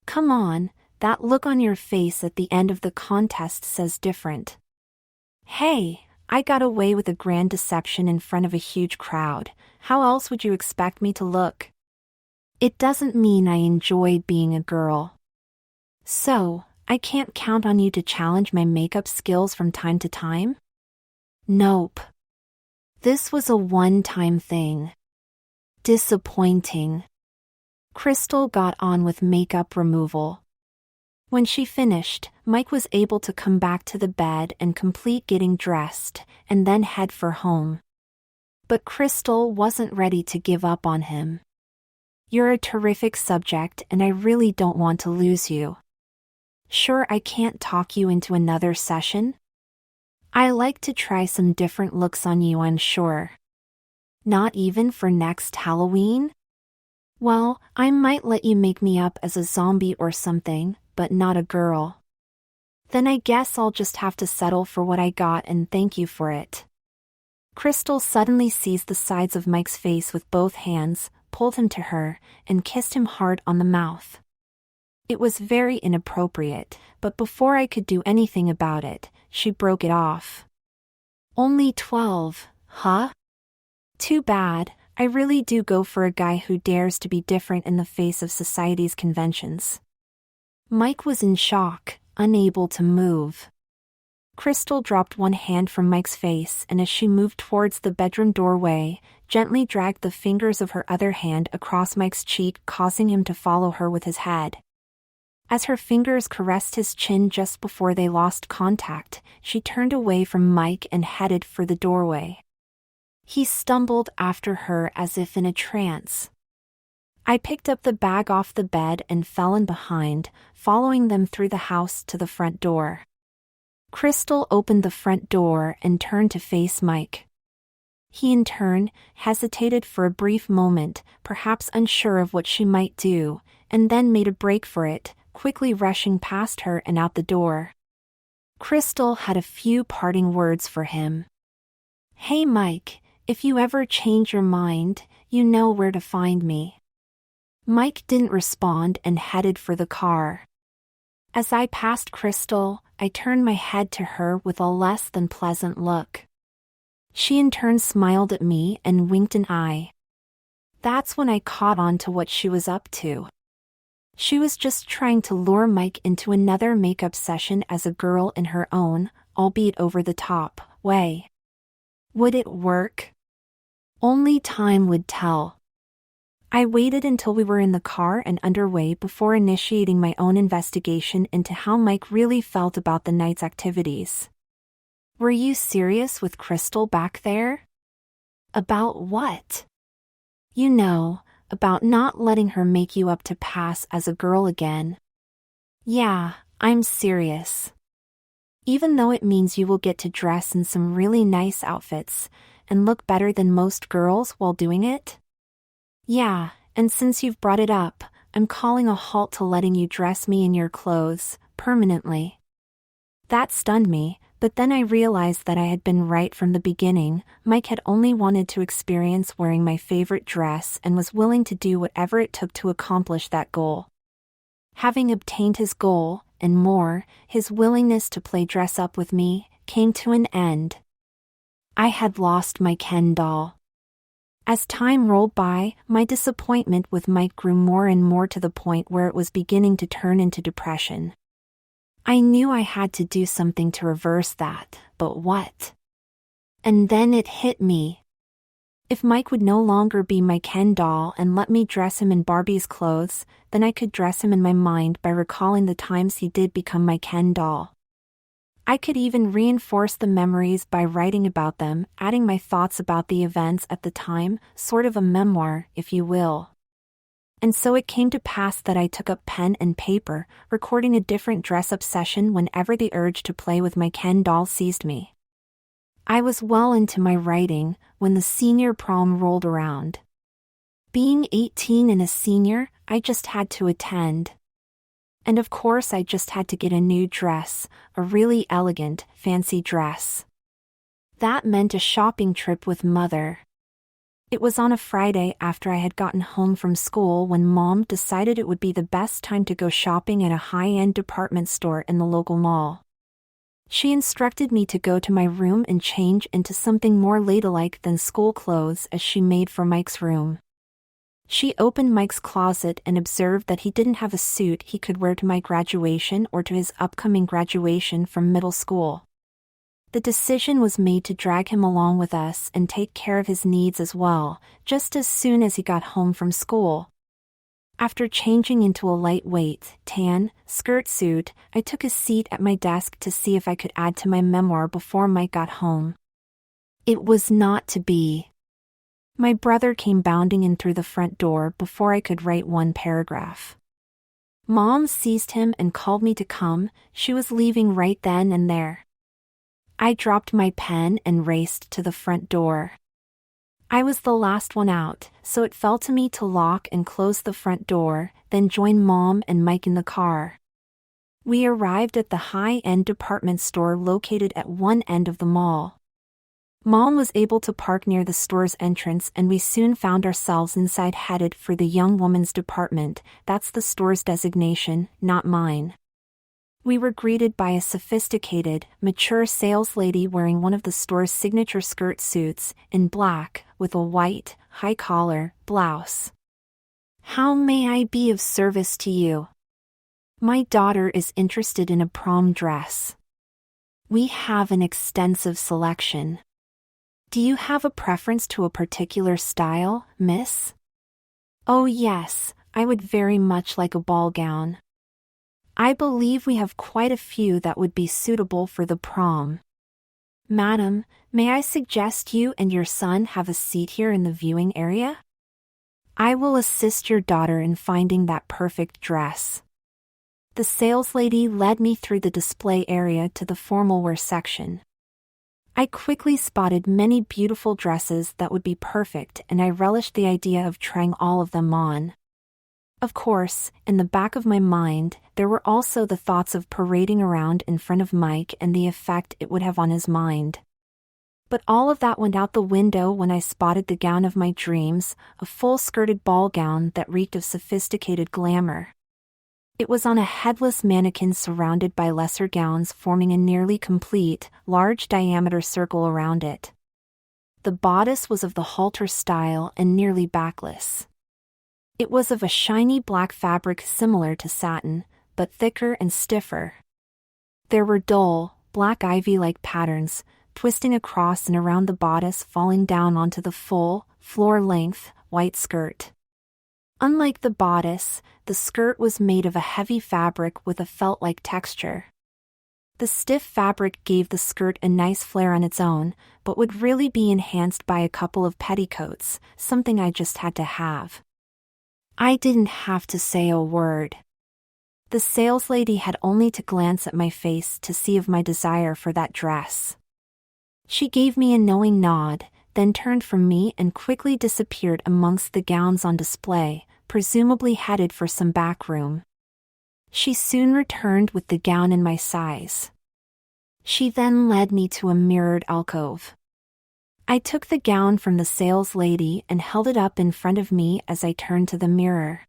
Come on, that look on your face at the end of the contest says different. Hey, I got away with a grand deception in front of a huge crowd. How else would you expect me to look? It doesn't mean I enjoyed being a girl. So, I can't count on you to challenge my makeup skills from time to time? Nope. This was a one-time thing. Disappointing. Crystal got on with makeup removal. When she finished, Mike was able to come back to the bed and complete getting dressed, and then head for home. But Crystal wasn't ready to give up on him. You're a terrific subject and I really don't want to lose you. Sure, I can't talk you into another session? I like to try some different looks on you, I'm sure. Not even for next Halloween? Well, I might let you make me up as a zombie or something, but not a girl. Then I guess I'll just have to settle for what I got and thank you for it. Crystal suddenly seized the sides of Mike's face with both hands, pulled him to her, and kissed him hard on the mouth. It was very inappropriate, but before I could do anything about it, she broke it off. Only 12, huh? Too bad, I really do go for a guy who dares to be different in the face of society's conventions. Mike was in shock, unable to move. Crystal dropped one hand from Mike's face and as she moved towards the bedroom doorway, gently dragged the fingers of her other hand across Mike's cheek, causing him to follow her with his head. As her fingers caressed his chin just before they lost contact, she turned away from Mike and headed for the doorway. He stumbled after her as if in a trance. I picked up the bag off the bed and fell in behind, following them through the house to the front door. Crystal opened the front door and turned to face Mike. He in turn hesitated for a brief moment, perhaps unsure of what she might do, and then made a break for it, quickly rushing past her and out the door. Crystal had a few parting words for him. Hey Mike, if you ever change your mind, you know where to find me. Mike didn't respond and headed for the car. As I passed Crystal, I turned my head to her with a less than pleasant look. She in turn smiled at me and winked an eye. That's when I caught on to what she was up to. She was just trying to lure Mike into another makeup session as a girl in her own, albeit over-the-top, way. Would it work? Only time would tell. I waited until we were in the car and underway before initiating my own investigation into how Mike really felt about the night's activities. Were you serious with Crystal back there? About what? You know, about not letting her make you up to pass as a girl again. Yeah, I'm serious. Even though it means you will get to dress in some really nice outfits and look better than most girls while doing it? Yeah, and since you've brought it up, I'm calling a halt to letting you dress me in your clothes, permanently. That stunned me, but then I realized that I had been right from the beginning. Mike had only wanted to experience wearing my favorite dress and was willing to do whatever it took to accomplish that goal. Having obtained his goal, and more, his willingness to play dress up with me, came to an end. I had lost my Ken doll. As time rolled by, my disappointment with Mike grew more and more to the point where it was beginning to turn into depression. I knew I had to do something to reverse that, but what? And then it hit me. If Mike would no longer be my Ken doll and let me dress him in Barbie's clothes, then I could dress him in my mind by recalling the times he did become my Ken doll. I could even reinforce the memories by writing about them, adding my thoughts about the events at the time, sort of a memoir, if you will. And so it came to pass that I took up pen and paper, recording a different dress-up session whenever the urge to play with my Ken doll seized me. I was well into my writing when the senior prom rolled around. Being 18 and a senior, I just had to attend. And of course I just had to get a new dress, a really elegant, fancy dress. That meant a shopping trip with Mother. It was on a Friday after I had gotten home from school when Mom decided it would be the best time to go shopping at a high-end department store in the local mall. She instructed me to go to my room and change into something more ladylike than school clothes as she made for Mike's room. She opened Mike's closet and observed that he didn't have a suit he could wear to my graduation or to his upcoming graduation from middle school. The decision was made to drag him along with us and take care of his needs as well, just as soon as he got home from school. After changing into a lightweight, tan, skirt suit, I took a seat at my desk to see if I could add to my memoir before Mike got home. It was not to be. My brother came bounding in through the front door before I could write one paragraph. Mom seized him and called me to come. She was leaving right then and there. I dropped my pen and raced to the front door. I was the last one out, so it fell to me to lock and close the front door, then join Mom and Mike in the car. We arrived at the high-end department store located at one end of the mall. Mom was able to park near the store's entrance and we soon found ourselves inside headed for the young woman's department. That's the store's designation, not mine. We were greeted by a sophisticated, mature sales lady wearing one of the store's signature skirt suits, in black, with a white, high-collar, blouse. "How may I be of service to you? My daughter is interested in a prom dress. We have an extensive selection. Do you have a preference to a particular style, miss?" "Oh yes, I would very much like a ball gown. I believe we have quite a few that would be suitable for the prom. Madam, may I suggest you and your son have a seat here in the viewing area? I will assist your daughter in finding that perfect dress." The saleslady led me through the display area to the formal wear section. I quickly spotted many beautiful dresses that would be perfect and I relished the idea of trying all of them on. Of course, in the back of my mind, there were also the thoughts of parading around in front of Mike and the effect it would have on his mind. But all of that went out the window when I spotted the gown of my dreams, a full-skirted ball gown that reeked of sophisticated glamour. It was on a headless mannequin surrounded by lesser gowns forming a nearly complete, large-diameter circle around it. The bodice was of the halter style and nearly backless. It was of a shiny black fabric similar to satin, but thicker and stiffer. There were dull, black ivy-like patterns, twisting across and around the bodice falling down onto the full, floor-length, white skirt. Unlike the bodice, the skirt was made of a heavy fabric with a felt-like texture. The stiff fabric gave the skirt a nice flare on its own, but would really be enhanced by a couple of petticoats, something I just had to have. I didn't have to say a word. The saleslady had only to glance at my face to see of my desire for that dress. She gave me a knowing nod, then turned from me and quickly disappeared amongst the gowns on display, presumably headed for some back room. She soon returned with the gown in my size. She then led me to a mirrored alcove. I took the gown from the saleslady and held it up in front of me as I turned to the mirror.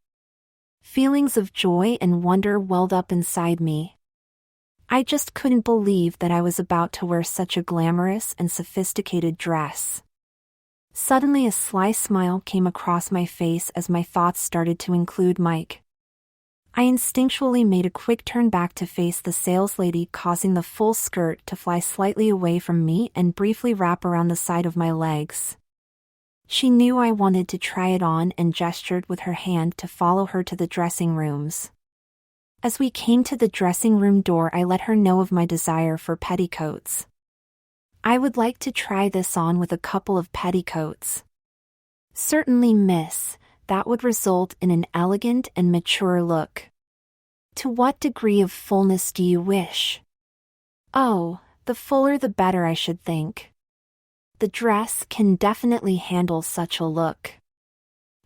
Feelings of joy and wonder welled up inside me. I just couldn't believe that I was about to wear such a glamorous and sophisticated dress. Suddenly a sly smile came across my face as my thoughts started to include Mike. I instinctually made a quick turn back to face the saleslady, causing the full skirt to fly slightly away from me and briefly wrap around the side of my legs. She knew I wanted to try it on and gestured with her hand to follow her to the dressing rooms. As we came to the dressing room door, I let her know of my desire for petticoats. "I would like to try this on with a couple of petticoats." "Certainly, miss. That would result in an elegant and mature look." "To what degree of fullness do you wish?" "Oh, the fuller the better, I should think. The dress can definitely handle such a look.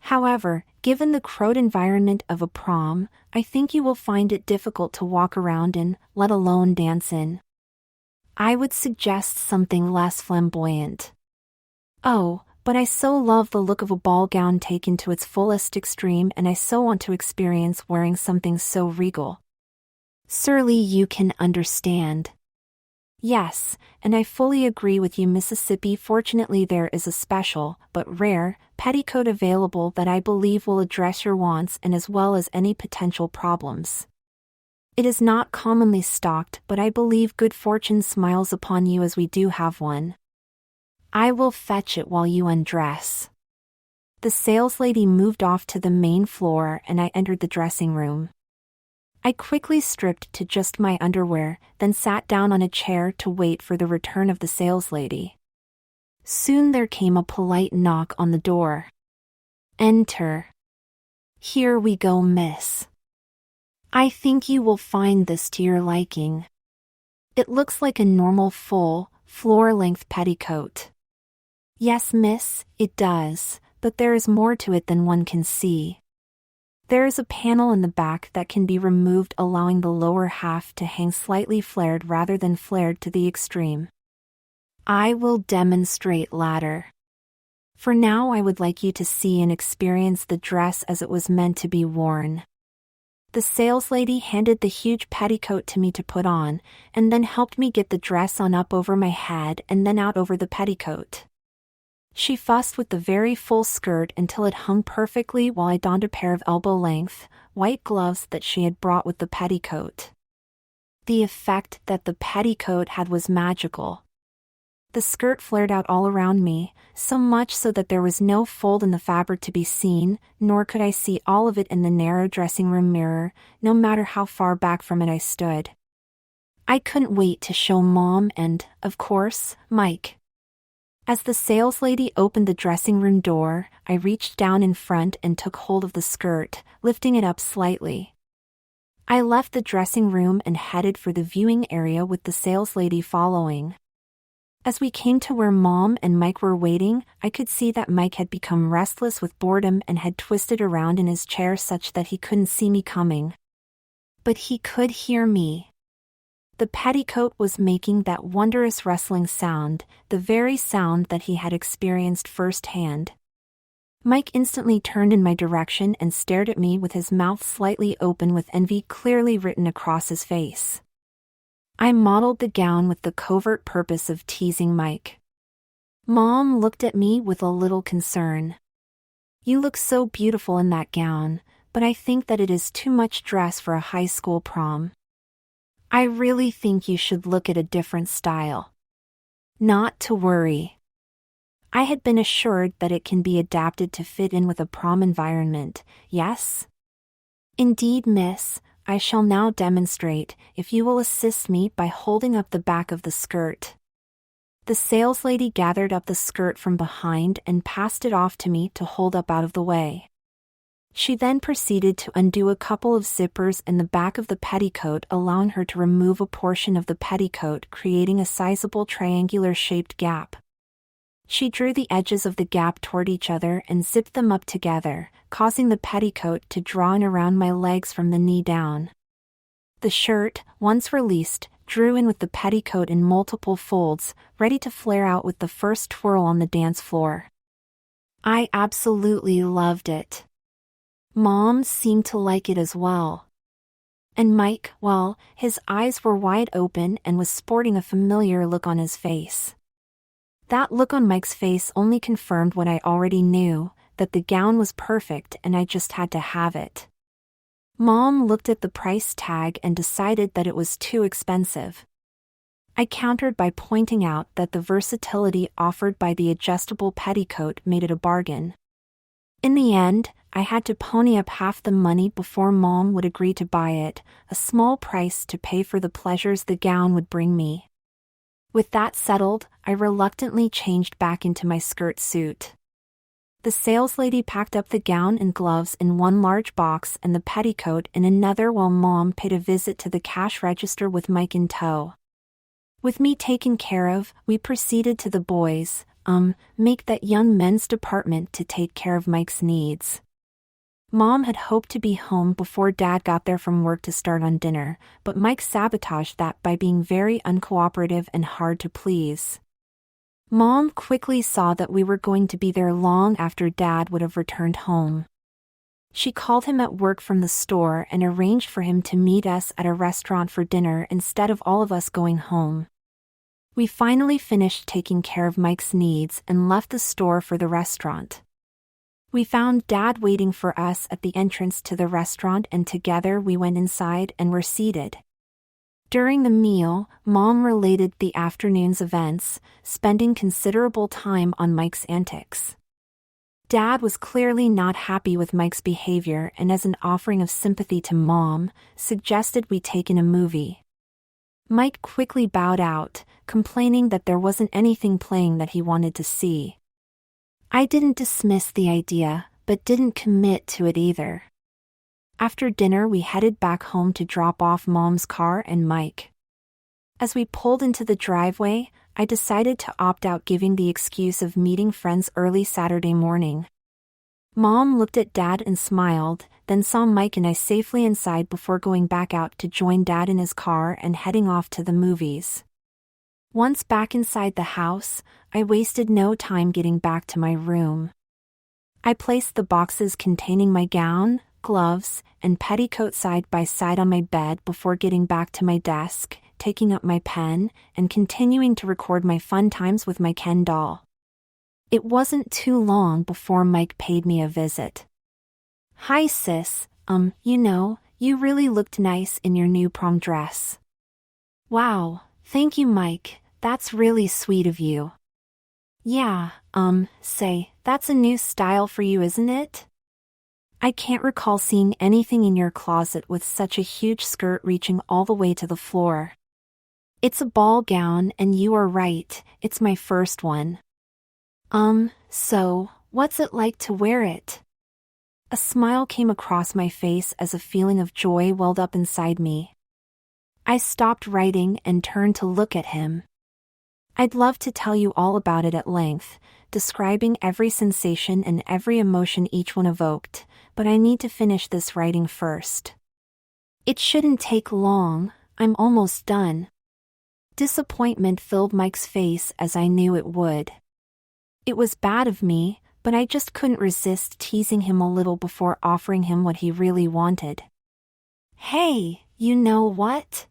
However, given the crowded environment of a prom, I think you will find it difficult to walk around in, let alone dance in." I would suggest something less flamboyant. Oh, but I so love the look of a ball gown taken to its fullest extreme, and I so want to experience wearing something so regal. Surely you can understand. Yes, and I fully agree with you, Mississippi. Fortunately, there is a special, but rare, petticoat available that I believe will address your wants and as well as any potential problems. It is not commonly stocked, but I believe good fortune smiles upon you as we do have one. I will fetch it while you undress. The saleslady moved off to the main floor and I entered the dressing room. I quickly stripped to just my underwear, then sat down on a chair to wait for the return of the saleslady. Soon there came a polite knock on the door. Enter. Here we go, miss. I think you will find this to your liking. It looks like a normal full, floor-length petticoat. Yes, miss, it does, but there is more to it than one can see. There is a panel in the back that can be removed, allowing the lower half to hang slightly flared rather than flared to the extreme. I will demonstrate later. For now, I would like you to see and experience the dress as it was meant to be worn. The saleslady handed the huge petticoat to me to put on, and then helped me get the dress on up over my head and then out over the petticoat. She fussed with the very full skirt until it hung perfectly while I donned a pair of elbow-length, white gloves that she had brought with the petticoat. The effect that the petticoat had was magical. The skirt flared out all around me, so much so that there was no fold in the fabric to be seen, nor could I see all of it in the narrow dressing room mirror, no matter how far back from it I stood. I couldn't wait to show Mom and, of course, Mike. As the saleslady opened the dressing room door, I reached down in front and took hold of the skirt, lifting it up slightly. I left the dressing room and headed for the viewing area with the saleslady following. As we came to where Mom and Mike were waiting, I could see that Mike had become restless with boredom and had twisted around in his chair such that he couldn't see me coming. But he could hear me. The petticoat was making that wondrous rustling sound, the very sound that he had experienced firsthand. Mike instantly turned in my direction and stared at me with his mouth slightly open with envy clearly written across his face. I modeled the gown with the covert purpose of teasing Mike. Mom looked at me with a little concern. You look so beautiful in that gown, but I think that it is too much dress for a high school prom. I really think you should look at a different style. Not to worry. I had been assured that it can be adapted to fit in with a prom environment, yes? Indeed, miss, I shall now demonstrate, if you will assist me by holding up the back of the skirt. The saleslady gathered up the skirt from behind and passed it off to me to hold up out of the way. She then proceeded to undo a couple of zippers in the back of the petticoat, allowing her to remove a portion of the petticoat, creating a sizable triangular-shaped gap. She drew the edges of the gap toward each other and zipped them up together, causing the petticoat to draw in around my legs from the knee down. The shirt, once released, drew in with the petticoat in multiple folds, ready to flare out with the first twirl on the dance floor. I absolutely loved it. Mom seemed to like it as well. And Mike, well, his eyes were wide open and was sporting a familiar look on his face. That look on Mike's face only confirmed what I already knew, that the gown was perfect and I just had to have it. Mom looked at the price tag and decided that it was too expensive. I countered by pointing out that the versatility offered by the adjustable petticoat made it a bargain. In the end, I had to pony up half the money before Mom would agree to buy it, a small price to pay for the pleasures the gown would bring me. With that settled, I reluctantly changed back into my skirt suit. The saleslady packed up the gown and gloves in one large box and the petticoat in another while Mom paid a visit to the cash register with Mike in tow. With me taken care of, we proceeded to the boys' make that young men's department to take care of Mike's needs. Mom had hoped to be home before Dad got there from work to start on dinner, but Mike sabotaged that by being very uncooperative and hard to please. Mom quickly saw that we were going to be there long after Dad would have returned home. She called him at work from the store and arranged for him to meet us at a restaurant for dinner instead of all of us going home. We finally finished taking care of Mike's needs and left the store for the restaurant. We found Dad waiting for us at the entrance to the restaurant, and together we went inside and were seated. During the meal, Mom related the afternoon's events, spending considerable time on Mike's antics. Dad was clearly not happy with Mike's behavior and, as an offering of sympathy to Mom, suggested we take in a movie. Mike quickly bowed out, complaining that there wasn't anything playing that he wanted to see. I didn't dismiss the idea, but didn't commit to it either. After dinner, we headed back home to drop off Mom's car and Mike. As we pulled into the driveway, I decided to opt out, giving the excuse of meeting friends early Saturday morning. Mom looked at Dad and smiled, then saw Mike and I safely inside before going back out to join Dad in his car and heading off to the movies. Once back inside the house, I wasted no time getting back to my room. I placed the boxes containing my gown, gloves, and petticoat side by side on my bed before getting back to my desk, taking up my pen, and continuing to record my fun times with my Ken doll. It wasn't too long before Mike paid me a visit. "Hi sis, you really looked nice in your new prom dress." "Wow, thank you Mike, that's really sweet of you." "Yeah, say, that's a new style for you, isn't it? I can't recall seeing anything in your closet with such a huge skirt reaching all the way to the floor." "It's a ball gown, and you are right, it's my first one." So, what's it like to wear it?" A smile came across my face as a feeling of joy welled up inside me. I stopped writing and turned to look at him. "I'd love to tell you all about it at length, describing every sensation and every emotion each one evoked, but I need to finish this writing first." "It shouldn't take long, I'm almost done." Disappointment filled Mike's face, as I knew it would. It was bad of me, but I just couldn't resist teasing him a little before offering him what he really wanted. "Hey, you know what?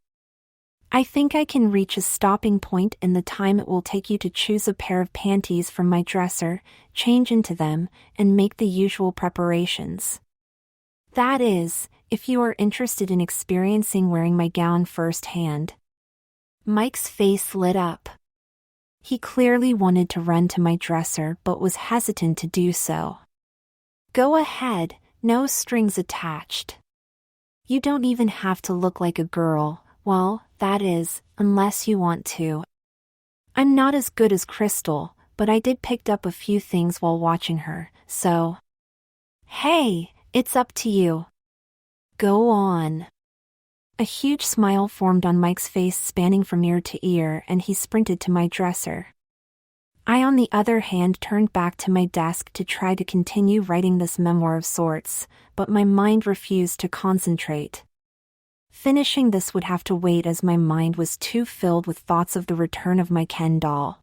I think I can reach a stopping point in the time it will take you to choose a pair of panties from my dresser, change into them, and make the usual preparations. That is, if you are interested in experiencing wearing my gown firsthand." Mike's face lit up. He clearly wanted to run to my dresser but was hesitant to do so. "Go ahead, no strings attached. You don't even have to look like a girl, well, that is, unless you want to. I'm not as good as Crystal, but I did pick up a few things while watching her, so." "Hey, it's up to you. Go on." A huge smile formed on Mike's face, spanning from ear to ear, and he sprinted to my dresser. I, on the other hand, turned back to my desk to try to continue writing this memoir of sorts, but my mind refused to concentrate. Finishing this would have to wait, as my mind was too filled with thoughts of the return of my Ken doll.